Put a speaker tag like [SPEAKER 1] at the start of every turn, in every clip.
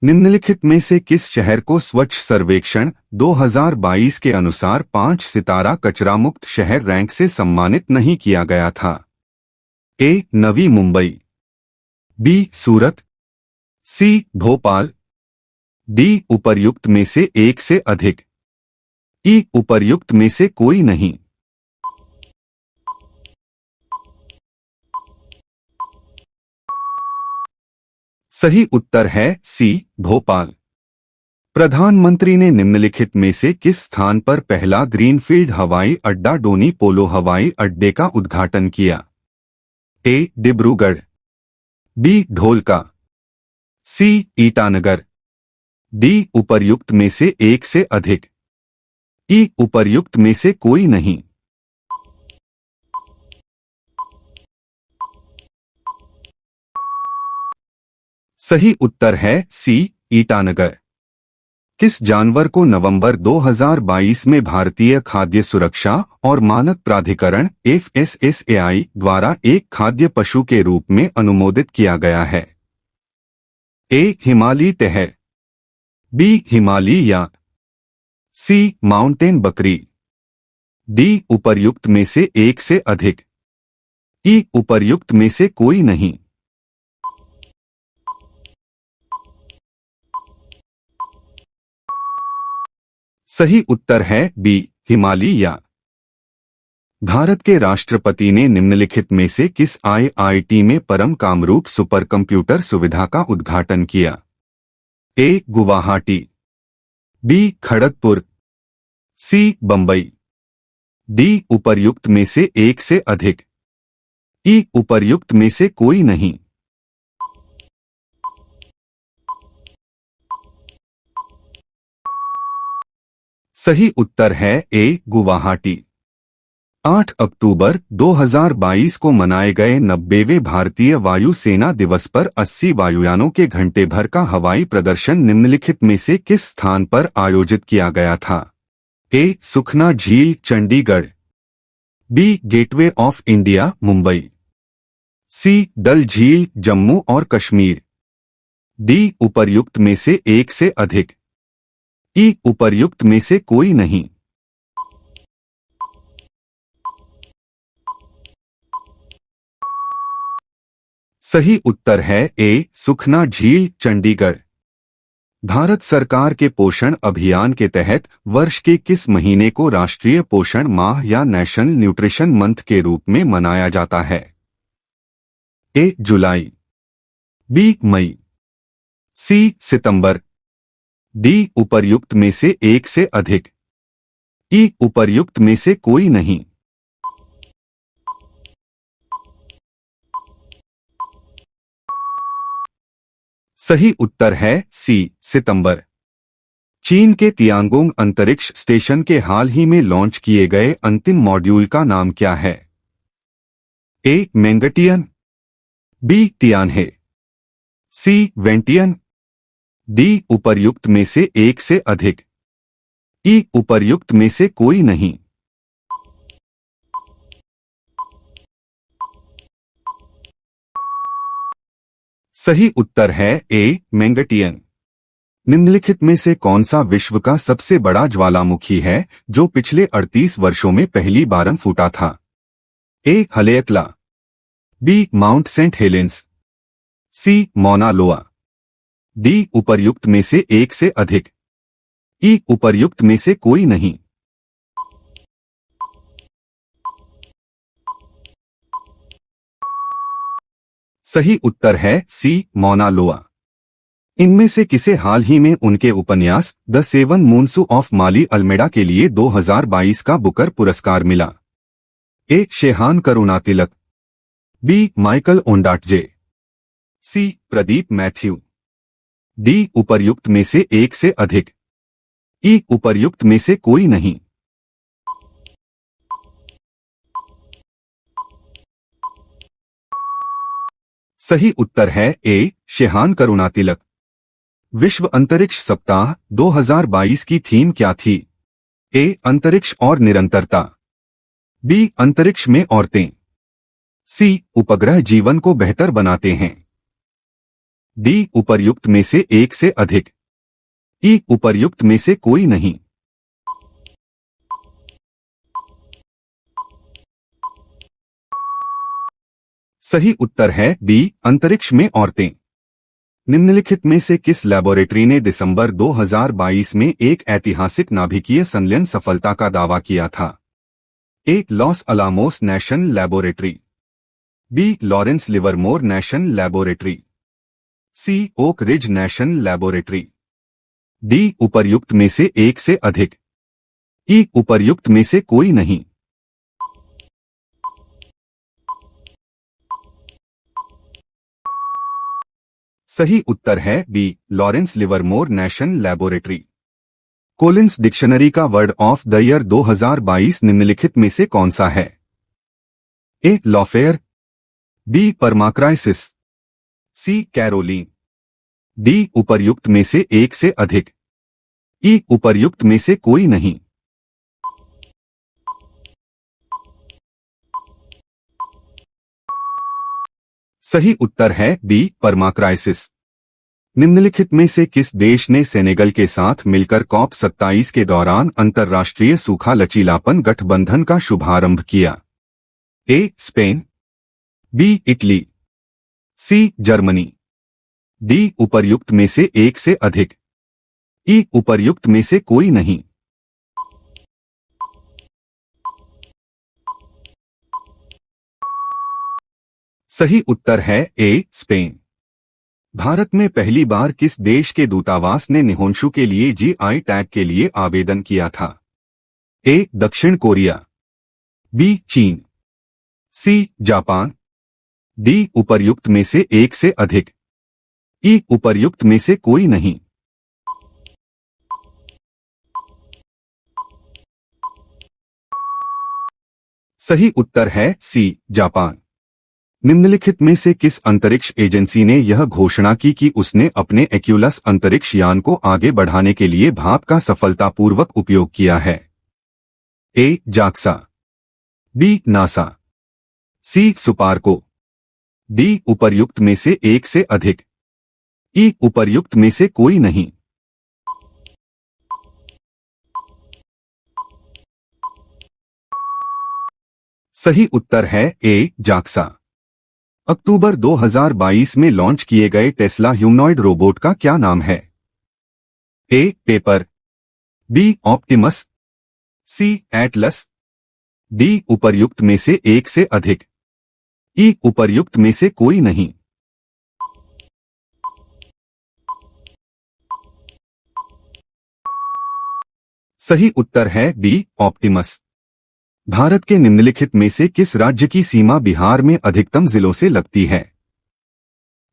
[SPEAKER 1] निम्नलिखित में से किस शहर को स्वच्छ सर्वेक्षण 2022 के अनुसार 5 सितारा कचरा मुक्त शहर रैंक से सम्मानित नहीं किया गया था? ए. नवी मुंबई, बी. सूरत, सी. भोपाल, डी. उपर्युक्त में से एक से अधिक, ई. उपर्युक्त में से कोई नहीं। सही उत्तर है सी. भोपाल। प्रधानमंत्री ने निम्नलिखित में से किस स्थान पर पहला ग्रीनफील्ड हवाई अड्डा डोनी पोलो हवाई अड्डे का उद्घाटन किया? ए. डिब्रूगढ़, बी. ढोलका, सी. ईटानगर, डी. उपर्युक्त में से एक से अधिक, ई. उपर्युक्त में से कोई नहीं। सही उत्तर है सी. ईटानगर। किस जानवर को नवंबर 2022 में भारतीय खाद्य सुरक्षा और मानक प्राधिकरण FSSAI द्वारा एक खाद्य पशु के रूप में अनुमोदित किया गया है? ए. हिमालयी तहर, बी. हिमालयी याक, सी. माउंटेन बकरी, डी. उपर्युक्त में से एक से अधिक, ई. उपर्युक्त में से कोई नहीं। सही उत्तर है बी. हिमालयी याक। भारत के राष्ट्रपति ने निम्नलिखित में से किस IIT में परम कामरूप सुपर कंप्यूटर सुविधा का उद्घाटन किया? ए. गुवाहाटी, बी. खड़गपुर, सी. बंबई, डी. उपर्युक्त में से एक से अधिक, ई. उपर्युक्त में से कोई नहीं। सही उत्तर है ए. गुवाहाटी। 8 अक्टूबर 2022 को मनाए गए 90वें भारतीय वायुसेना दिवस पर 80 वायुयानों के घंटे भर का हवाई प्रदर्शन निम्नलिखित में से किस स्थान पर आयोजित किया गया था? ए. सुखना झील, Chandigarh, B. Gateway of India, Mumbai, C. Dal झील, जम्मू और कश्मीर, डी. उपर्युक्त में से एक से अधिक, ई. उपर्युक्त में से कोई नहीं। सही उत्तर है ए. सुखना झील, चंडीगढ़। भारत सरकार के पोषण अभियान के तहत वर्ष के किस महीने को राष्ट्रीय पोषण माह या नेशनल न्यूट्रिशन मंथ के रूप में मनाया जाता है? ए. जुलाई, बी. मई, सी. सितंबर, डी. उपर्युक्त में से एक से अधिक, ई. उपर्युक्त में से कोई नहीं। सही उत्तर है सी. सितंबर। चीन के तियानगोंग अंतरिक्ष स्टेशन के हाल ही में लॉन्च किए गए अंतिम मॉड्यूल का नाम क्या है? A. Mengtian, B. Tianhe, C. Wentian, D. उपर्युक्त में से एक से अधिक, ई. उपर्युक्त में से कोई नहीं। सही उत्तर है ए. मेंगटियन। निम्नलिखित में से कौन सा विश्व का सबसे बड़ा ज्वालामुखी है जो पिछले 38 वर्षों में पहली बार फूटा था? ए. हलेकला, बी. माउंट सेंट हेलेंस, सी. मौना लोआ, डी. उपर्युक्त में से एक से अधिक, ई. उपर्युक्त में से कोई नहीं। सही उत्तर है सी. मौना लोआ। इनमें से किसे हाल ही में उनके उपन्यास the seven moons of Maali Almeida के लिए 2022 का बुकर पुरस्कार मिला? A. Shehan Karunatilaka, B. Michael Ondaatje, C. Pradeep Mathew, D. उपर्युक्त में से एक से अधिक, ई. उपर्युक्त में से कोई नहीं। सही उत्तर है ए. शेहान करुणातिलक। विश्व अंतरिक्ष सप्ताह 2022 की थीम क्या थी? ए. अंतरिक्ष और निरंतरता, बी. अंतरिक्ष में औरतें, सी. उपग्रह जीवन को बेहतर बनाते हैं, डी उपर्युक्त में से एक से अधिक। ई उपर्युक्त में से कोई नहीं। सही उत्तर है बी अंतरिक्ष में औरतें। निम्नलिखित में से किस लैबोरेटरी ने दिसंबर 2022 में एक ऐतिहासिक नाभिकीय संलयन सफलता का दावा किया था? A Los Alamos national laboratory, B Lawrence Livermore national laboratory, C Oak Ridge national laboratory, D उपर्युक्त में से एक से अधिक। ई उपर्युक्त में से कोई नहीं। सही उत्तर है B Lawrence Livermore national Laboratory. Collins Dictionary का वर्ड ऑफ द ईयर 2022 निम्नलिखित में से कौन सा है? A lawfare, B permacrisis, C Carolean, D उपर्युक्त में से एक से अधिक। ई उपर्युक्त में से कोई नहीं। सही उत्तर है बी परमाक्राइसिस। निम्नलिखित में से किस देश ने सेनेगल के साथ मिलकर कॉप 27 के दौरान अंतर्राष्ट्रीय सूखा लचीलापन गठबंधन का शुभारंभ किया? A Spain, B Italy, C Germany, D उपर्युक्त में से एक से अधिक। ई उपर्युक्त में से कोई नहीं। सही उत्तर है ए स्पेन। भारत में पहली बार किस देश के दूतावास ने निहोंशु के लिए जीआई टैग के लिए आवेदन किया था? ए दक्षिण कोरिया, बी चीन, सी जापान, डी उपर्युक्त में से एक से अधिक। ई उपर्युक्त में से कोई नहीं। सही उत्तर है सी जापान। निम्नलिखित में से किस अंतरिक्ष एजेंसी ने यह घोषणा की कि उसने अपने एक्यूलस अंतरिक्ष यान को आगे बढ़ाने के लिए भाप का सफलतापूर्वक उपयोग किया है? ए जाक्सा, बी नासा, सी सुपार्को, डी उपर्युक्त में से एक से अधिक। ई उपर्युक्त में से कोई नहीं। सही उत्तर है ए जाक्सा। अक्टूबर 2022 में लॉन्च किए गए टेस्ला ह्यूमनॉइड रोबोट का क्या नाम है? ए पेपर, बी ऑप्टिमस, सी एटलस, डी उपर्युक्त में से एक से अधिक। ई उपर्युक्त में से कोई नहीं। सही उत्तर है बी ऑप्टिमस। भारत के निम्नलिखित में से किस राज्य की सीमा बिहार में अधिकतम जिलों से लगती है?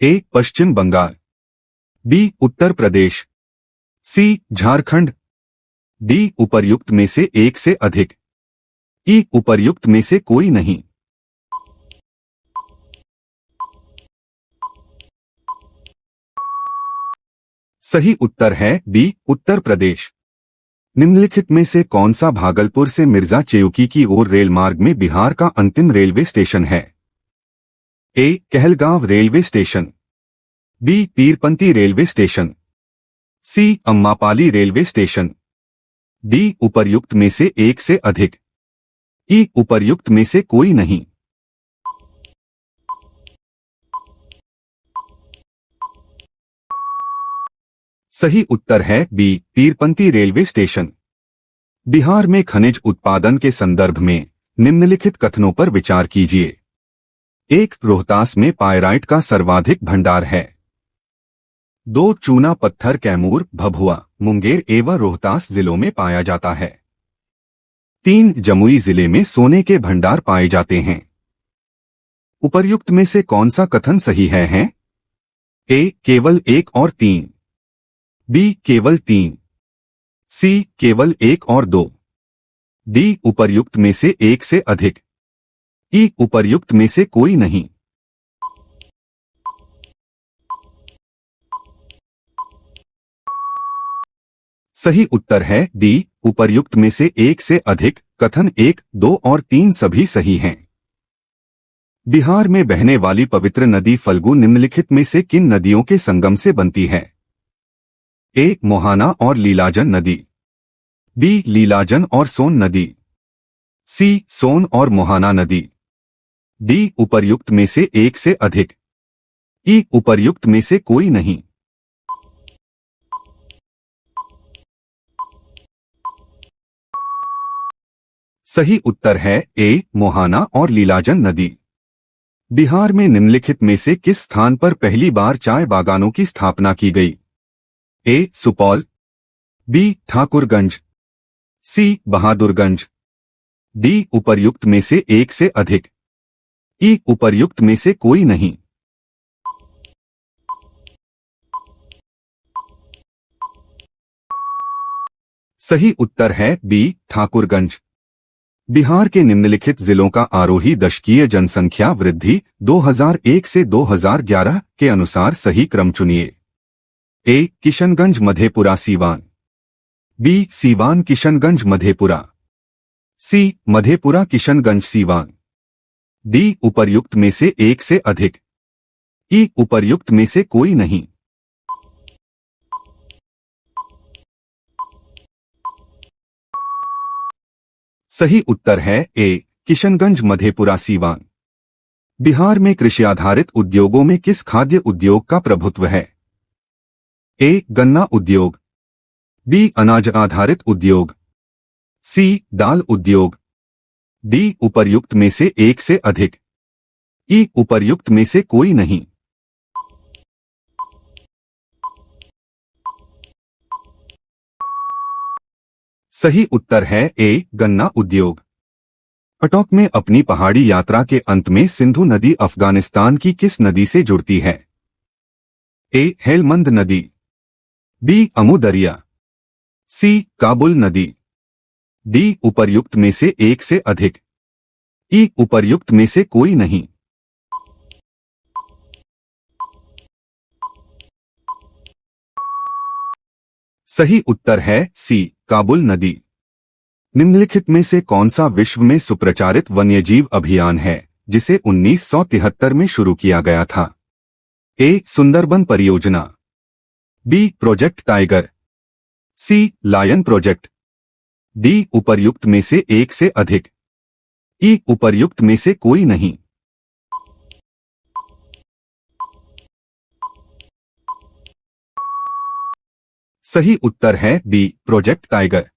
[SPEAKER 1] ए पश्चिम बंगाल, बी उत्तर प्रदेश, सी झारखंड, डी उपर्युक्त में से एक से अधिक। ई उपर्युक्त में से कोई नहीं। सही उत्तर है बी उत्तर प्रदेश। निम्नलिखित में से कौन सा भागलपुर से मिर्जा चेयुकी की ओर रेल मार्ग में बिहार का अंतिम रेलवे स्टेशन है? A Kahalgaon railway station, B Pirpainti railway station, C Ammapali railway station, D उपर्युक्त में से एक से अधिक। ई उपर्युक्त में से कोई नहीं। सही उत्तर है B Pirpainti railway station. Bihar में खनिज उत्पादन के संदर्भ में निम्नलिखित कथनों पर विचार कीजिए। एक रोहतास में पायराइट का सर्वाधिक भंडार है। 2 चूना पत्थर कैमूर, भभुआ, मुंगेर एवं रोहतास जिलों में पाया जाता है। 3 जमुई जिले में सोने के भंडार पाए जाते हैं। उपर्युक्त में से कौन सा कथन सही है? ए केवल 1 और 3, बी केवल 3, सी केवल 1 और 2, डी उपर्युक्त में से एक से अधिक। ई उपर्युक्त में से कोई नहीं। सही उत्तर है डी उपर्युक्त में से एक से अधिक। कथन 1, 2 और 3 सभी सही हैं। बिहार में बहने वाली पवित्र नदी फल्गु निम्नलिखित में से किन नदियों के संगम से बनती है? ए. मोहाना और लीलाजन नदी, बी. लीलाजन और सोन नदी, सी. सोन और मोहाना नदी, डी. उपर्युक्त में से एक से अधिक, ई. उपर्युक्त में से कोई नहीं। सही उत्तर है ए. मोहाना और लीलाजन नदी। बिहार में निम्नलिखित में से किस स्थान पर पहली बार चाय बागानों की स्थापना की गई? ए. सुपौल, बी. ठाकुरगंज, सी. बहादुरगंज, डी. उपर्युक्त में से एक से अधिक, ई. उपर्युक्त में से कोई नहीं। सही उत्तर है बी. ठाकुरगंज। बिहार के निम्नलिखित जिलों का आरोही दशकीय जनसंख्या वृद्धि 2001 से 2011 के अनुसार सही क्रम चुनिए। ए. किशनगंज मधेपुरा सीवान, बी. सीवान किशनगंज मधेपुरा, सी. मधेपुरा किशनगंज सीवान, डी. उपर्युक्त में से एक से अधिक, ई. उपर्युक्त में से कोई नहीं। सही उत्तर है ए. किशनगंज मधेपुरा सीवान। बिहार में कृषि आधारित उद्योगों में किस खाद्य उद्योग का प्रभुत्व है? ए. गन्ना उद्योग, बी. अनाज आधारित उद्योग, सी. दाल उद्योग, डी. उपर्युक्त में से एक से अधिक, ई. उपर्युक्त में से कोई नहीं। सही उत्तर है ए. गन्ना उद्योग। अटोक में अपनी पहाड़ी यात्रा के अंत में सिंधु नदी अफगानिस्तान की किस नदी से जुड़ती है? ए. हेलमंद नदी, बी. अमू दरिया, सी. काबुल नदी, डी. उपर्युक्त में से एक से अधिक, ई. उपर्युक्त में से कोई नहीं। सही उत्तर है सी. काबुल नदी। निम्नलिखित में से कौन सा विश्व में सुप्रचारित वन्यजीव अभियान है जिसे 1973 में शुरू किया गया था? ए. सुंदरबन परियोजना, B. Project tiger, C. Lion project, D. उपर्युक्त में से एक से अधिक, ई. उपर्युक्त में से कोई नहीं। सही उत्तर है बी. Project tiger.